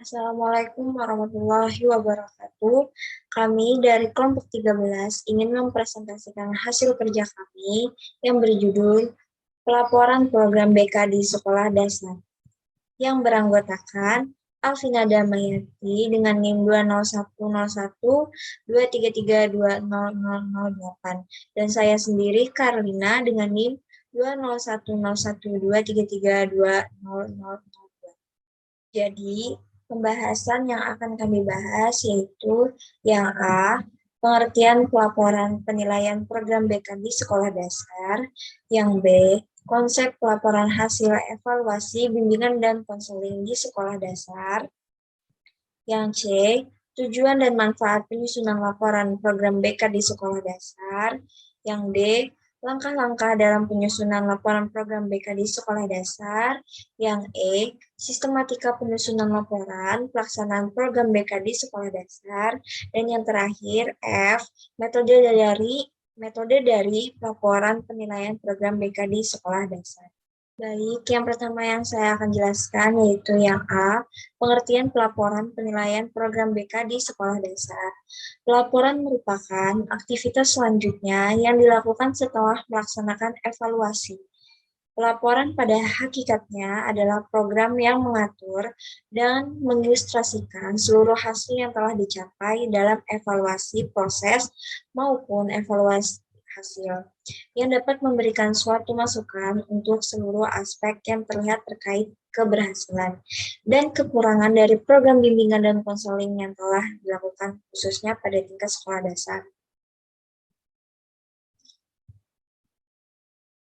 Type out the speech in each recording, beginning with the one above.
Assalamualaikum warahmatullahi wabarakatuh. Kami dari kelompok 13 ingin mempresentasikan hasil kerja kami yang berjudul Pelaporan Program BK di Sekolah Dasar, yang beranggotakan Alvina Damayati dengan NIM 2010123320008 dan saya sendiri Karlina dengan NIM 2010123320008. Jadi, pembahasan yang akan kami bahas yaitu yang A, pengertian pelaporan penilaian program BK di sekolah dasar, yang B, konsep pelaporan hasil evaluasi bimbingan dan konseling di sekolah dasar, yang C, tujuan dan manfaat penyusunan laporan program BK di sekolah dasar, yang D, langkah-langkah dalam penyusunan laporan program BK di sekolah dasar, yang E, sistematika penyusunan laporan pelaksanaan program BK di sekolah dasar, dan yang terakhir F, metode dari pelaporan penilaian program BK di sekolah dasar. Baik, yang pertama yang saya akan jelaskan yaitu yang A, pengertian pelaporan penilaian program BK di sekolah dasar. Pelaporan merupakan aktivitas selanjutnya yang dilakukan setelah melaksanakan evaluasi. Pelaporan pada hakikatnya adalah program yang mengatur dan mengilustrasikan seluruh hasil yang telah dicapai dalam evaluasi proses maupun evaluasi hasil, yang dapat memberikan suatu masukan untuk seluruh aspek yang terlihat terkait keberhasilan dan kekurangan dari program bimbingan dan konseling yang telah dilakukan khususnya pada tingkat sekolah dasar.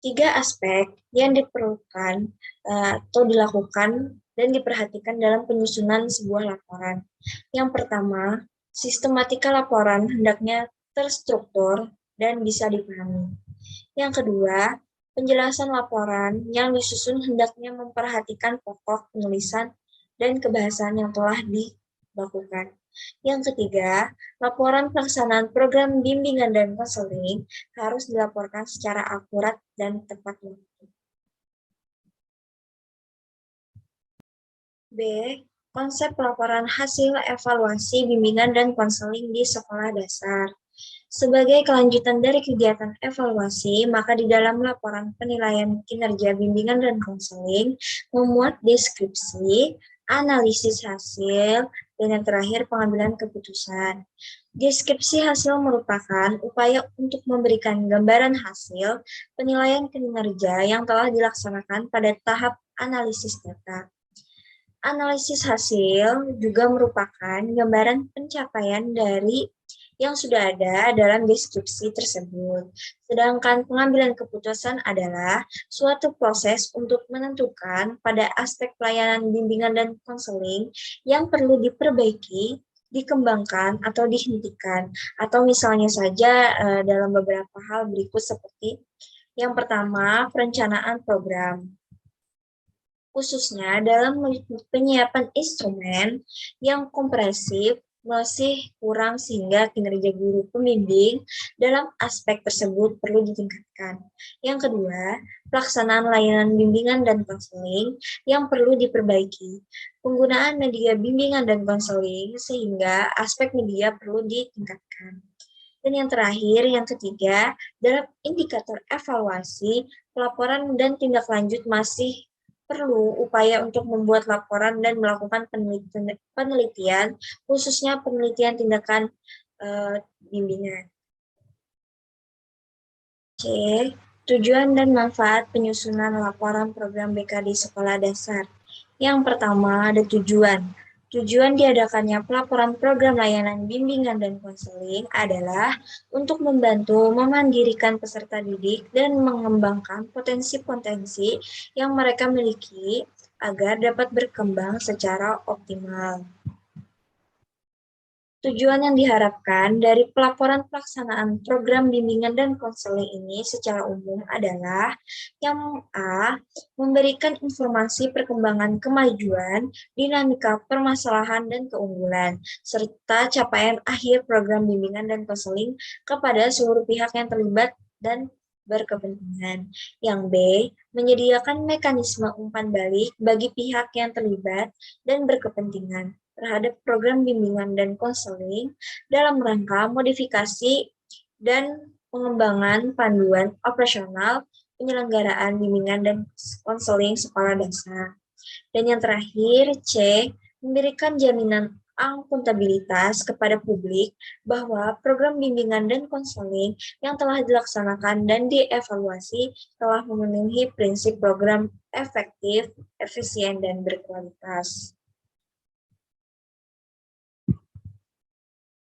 3 aspek yang diperlukan atau dilakukan dan diperhatikan dalam penyusunan sebuah laporan. Yang pertama, sistematika laporan hendaknya terstruktur dan bisa dipahami. Yang kedua, penjelasan laporan yang disusun hendaknya memperhatikan pokok penulisan dan kebahasaan yang telah dilakukan. Yang ketiga, laporan pelaksanaan program bimbingan dan konseling harus dilaporkan secara akurat dan tepat waktu. B. Konsep pelaporan hasil evaluasi bimbingan dan konseling di sekolah dasar. Sebagai kelanjutan dari kegiatan evaluasi, maka di dalam laporan penilaian kinerja bimbingan dan konseling memuat deskripsi, analisis hasil, dan yang terakhir pengambilan keputusan. Deskripsi hasil merupakan upaya untuk memberikan gambaran hasil penilaian kinerja yang telah dilaksanakan pada tahap analisis data. Analisis hasil juga merupakan gambaran pencapaian dari yang sudah ada dalam deskripsi tersebut. Sedangkan pengambilan keputusan adalah suatu proses untuk menentukan pada aspek pelayanan bimbingan dan konseling yang perlu diperbaiki, dikembangkan, atau dihentikan. Atau misalnya saja dalam beberapa hal berikut seperti yang pertama, perencanaan program. Khususnya dalam penyiapan instrumen yang komprehensif masih kurang sehingga kinerja guru pembimbing dalam aspek tersebut perlu ditingkatkan. Yang kedua, pelaksanaan layanan bimbingan dan konseling yang perlu diperbaiki. Penggunaan media bimbingan dan konseling sehingga aspek media perlu ditingkatkan. Dan yang terakhir, yang ketiga, dalam indikator evaluasi, pelaporan dan tindak lanjut masih perlu upaya untuk membuat laporan dan melakukan penelitian, khususnya penelitian tindakan bimbingan. C. Tujuan dan manfaat penyusunan laporan program BK di sekolah dasar. Yang pertama, ada tujuan. Tujuan diadakannya pelaporan program layanan bimbingan dan konseling adalah untuk membantu memandirikan peserta didik dan mengembangkan potensi-potensi yang mereka miliki agar dapat berkembang secara optimal. Tujuan yang diharapkan dari pelaporan pelaksanaan program bimbingan dan konseling ini secara umum adalah yang A, memberikan informasi perkembangan kemajuan, dinamika permasalahan dan keunggulan, serta capaian akhir program bimbingan dan konseling kepada seluruh pihak yang terlibat dan berkepentingan. Yang B, menyediakan mekanisme umpan balik bagi pihak yang terlibat dan berkepentingan. terhadap program bimbingan dan konseling dalam rangka modifikasi dan pengembangan panduan operasional penyelenggaraan bimbingan dan konseling sekolah dasar. Dan yang terakhir, C, memberikan jaminan akuntabilitas kepada publik bahwa program bimbingan dan konseling yang telah dilaksanakan dan dievaluasi telah memenuhi prinsip program efektif, efisien, dan berkualitas.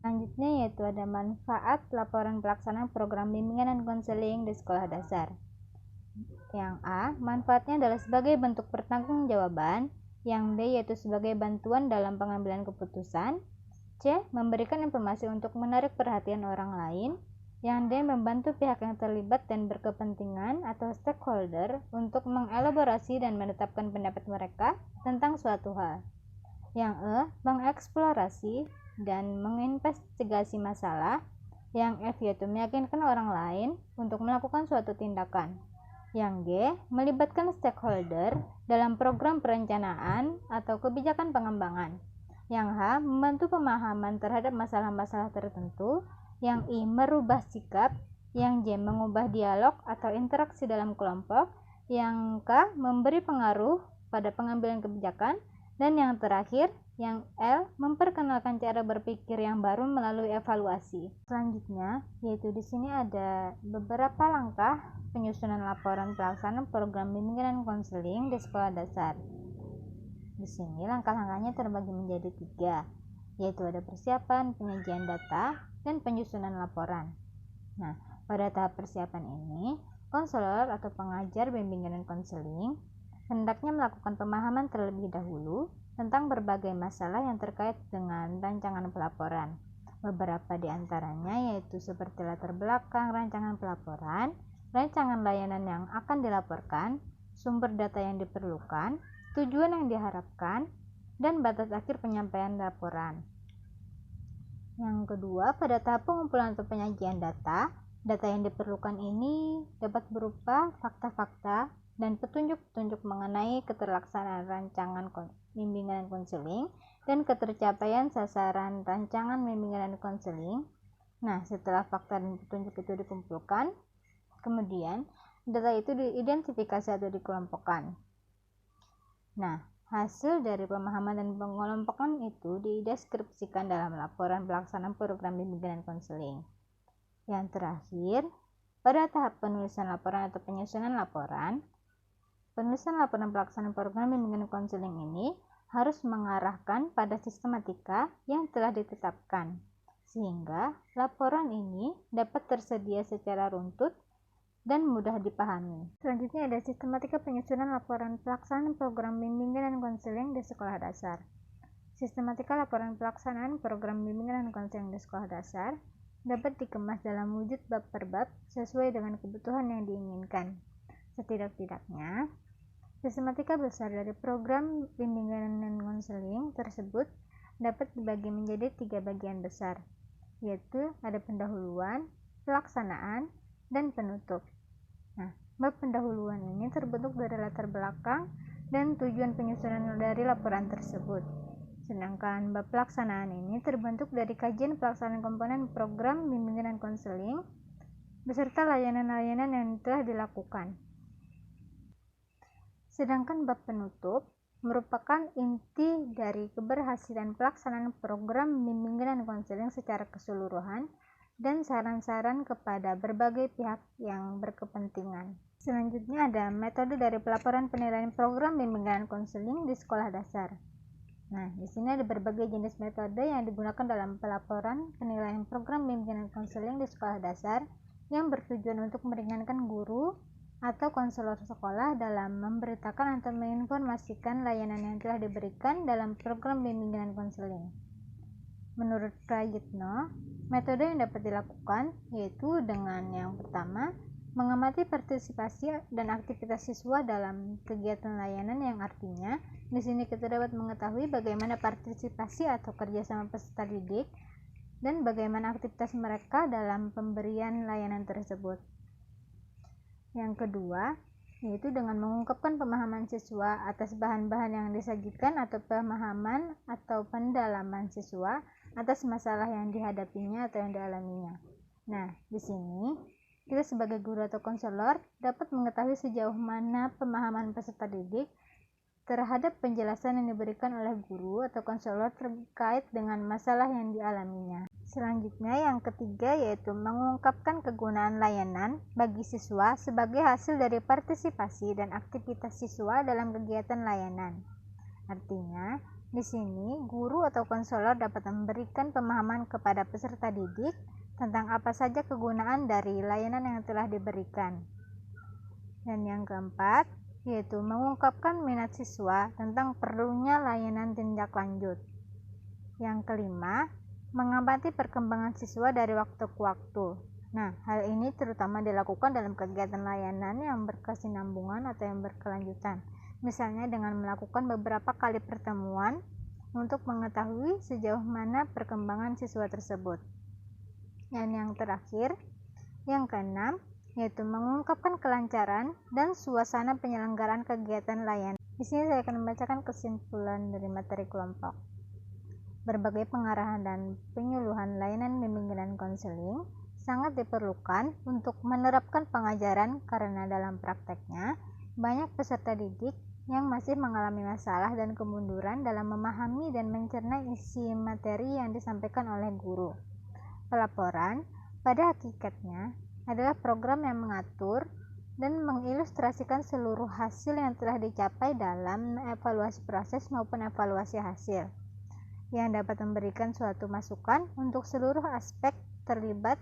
Selanjutnya yaitu ada manfaat laporan pelaksanaan program bimbingan dan konseling di sekolah dasar. Yang A, manfaatnya adalah sebagai bentuk pertanggungjawaban. Yang B, yaitu sebagai bantuan dalam pengambilan keputusan. C, memberikan informasi untuk menarik perhatian orang lain. Yang D, membantu pihak yang terlibat dan berkepentingan atau stakeholder untuk mengelaborasi dan menetapkan pendapat mereka tentang suatu hal. Yang E, mengeksplorasi dan menginvestigasi masalah. Yang F, yaitu meyakinkan orang lain untuk melakukan suatu tindakan. Yang G, melibatkan stakeholder dalam program perencanaan atau kebijakan pengembangan. Yang H, membantu pemahaman terhadap masalah-masalah tertentu. Yang I, merubah sikap. Yang J, mengubah dialog atau interaksi dalam kelompok. Yang K, memberi pengaruh pada pengambilan kebijakan. Dan yang terakhir, yang L, memperkenalkan cara berpikir yang baru melalui evaluasi. Selanjutnya, yaitu di sini ada beberapa langkah penyusunan laporan pelaksanaan program bimbingan dan konseling di sekolah dasar. Di sini langkah-langkahnya terbagi menjadi 3, yaitu ada persiapan, penyajian data, dan penyusunan laporan. Nah, pada tahap persiapan ini, konselor atau pengajar bimbingan dan konseling hendaknya melakukan pemahaman terlebih dahulu tentang berbagai masalah yang terkait dengan rancangan pelaporan. Beberapa di antaranya yaitu seperti latar belakang rancangan pelaporan, rancangan layanan yang akan dilaporkan, sumber data yang diperlukan, tujuan yang diharapkan, dan batas akhir penyampaian laporan. Yang kedua, pada tahap pengumpulan atau penyajian data yang diperlukan ini dapat berupa fakta-fakta dan petunjuk-petunjuk mengenai keterlaksanaan rancangan bimbingan dan konseling dan ketercapaian sasaran rancangan bimbingan dan konseling. Nah, setelah fakta dan petunjuk itu dikumpulkan, kemudian data itu diidentifikasi atau dikelompokkan. Nah, hasil dari pemahaman dan pengelompokan itu dideskripsikan dalam laporan pelaksanaan program bimbingan dan konseling. Yang terakhir, pada tahap penulisan laporan atau penyusunan laporan, penulisan laporan pelaksanaan program bimbingan dan konseling ini harus mengarahkan pada sistematika yang telah ditetapkan, sehingga laporan ini dapat tersedia secara runtut dan mudah dipahami. Selanjutnya ada sistematika penyusunan laporan pelaksanaan program bimbingan dan konseling di sekolah dasar. Sistematika laporan pelaksanaan program bimbingan dan konseling di sekolah dasar dapat dikemas dalam wujud bab per bab sesuai dengan kebutuhan yang diinginkan. Setidak-tidaknya, sistematika besar dari program bimbingan dan konseling tersebut dapat dibagi menjadi 3 bagian besar, yaitu ada pendahuluan, pelaksanaan, dan penutup. Nah, bab pendahuluan ini terbentuk dari latar belakang dan tujuan penyusunan dari laporan tersebut. Sedangkan bab pelaksanaan ini terbentuk dari kajian pelaksanaan komponen program bimbingan dan konseling beserta layanan-layanan yang telah dilakukan. Sedangkan bab penutup merupakan inti dari keberhasilan pelaksanaan program bimbingan dan konseling secara keseluruhan dan saran-saran kepada berbagai pihak yang berkepentingan. Selanjutnya ada metode dari pelaporan penilaian program bimbingan dan konseling di sekolah dasar. Nah, di sini ada berbagai jenis metode yang digunakan dalam pelaporan penilaian program bimbingan dan konseling di sekolah dasar yang bertujuan untuk meringankan guru atau konselor sekolah dalam memberitakan atau menginformasikan layanan yang telah diberikan dalam program bimbingan dan konseling. Menurut Prayitno, metode yang dapat dilakukan yaitu dengan yang pertama, mengamati partisipasi dan aktivitas siswa dalam kegiatan layanan yang artinya di sini kita dapat mengetahui bagaimana partisipasi atau kerjasama peserta didik dan bagaimana aktivitas mereka dalam pemberian layanan tersebut. Yang kedua, yaitu dengan mengungkapkan pemahaman siswa atas bahan-bahan yang disajikan atau pemahaman atau pendalaman siswa atas masalah yang dihadapinya atau yang dialaminya. Nah, di sini kita sebagai guru atau konselor dapat mengetahui sejauh mana pemahaman peserta didik terhadap penjelasan yang diberikan oleh guru atau konselor terkait dengan masalah yang dialaminya. Selanjutnya yang ketiga yaitu mengungkapkan kegunaan layanan bagi siswa sebagai hasil dari partisipasi dan aktivitas siswa dalam kegiatan layanan. Artinya, di sini guru atau konselor dapat memberikan pemahaman kepada peserta didik tentang apa saja kegunaan dari layanan yang telah diberikan. Dan yang keempat, yaitu mengungkapkan minat siswa tentang perlunya layanan tindak lanjut. Yang kelima, mengamati perkembangan siswa dari waktu ke waktu. Nah, hal ini terutama dilakukan dalam kegiatan layanan yang berkesinambungan atau yang berkelanjutan. Misalnya dengan melakukan beberapa kali pertemuan untuk mengetahui sejauh mana perkembangan siswa tersebut. Dan yang terakhir, yang keenam, yaitu mengungkapkan kelancaran dan suasana penyelenggaraan kegiatan layanan. Di sini saya akan membacakan kesimpulan dari materi kelompok. Berbagai pengarahan dan penyuluhan layanan bimbingan dan konseling sangat diperlukan untuk menerapkan pengajaran karena dalam prakteknya banyak peserta didik yang masih mengalami masalah dan kemunduran dalam memahami dan mencerna isi materi yang disampaikan oleh guru. Pelaporan pada hakikatnya adalah program yang mengatur dan mengilustrasikan seluruh hasil yang telah dicapai dalam evaluasi proses maupun evaluasi hasil, yang dapat memberikan suatu masukan untuk seluruh aspek terlibat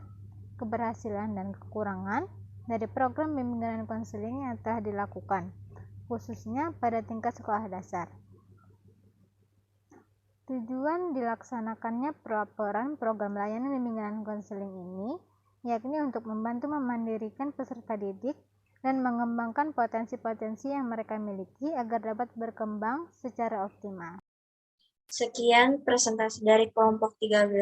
keberhasilan dan kekurangan dari program bimbingan dan konseling yang telah dilakukan, khususnya pada tingkat sekolah dasar. Tujuan dilaksanakannya pelaporan program layanan bimbingan dan konseling ini yakni untuk membantu memandirikan peserta didik dan mengembangkan potensi-potensi yang mereka miliki agar dapat berkembang secara optimal. Sekian presentasi dari kelompok 13.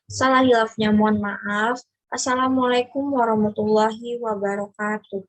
Salah hilafnya mohon maaf. Assalamualaikum warahmatullahi wabarakatuh.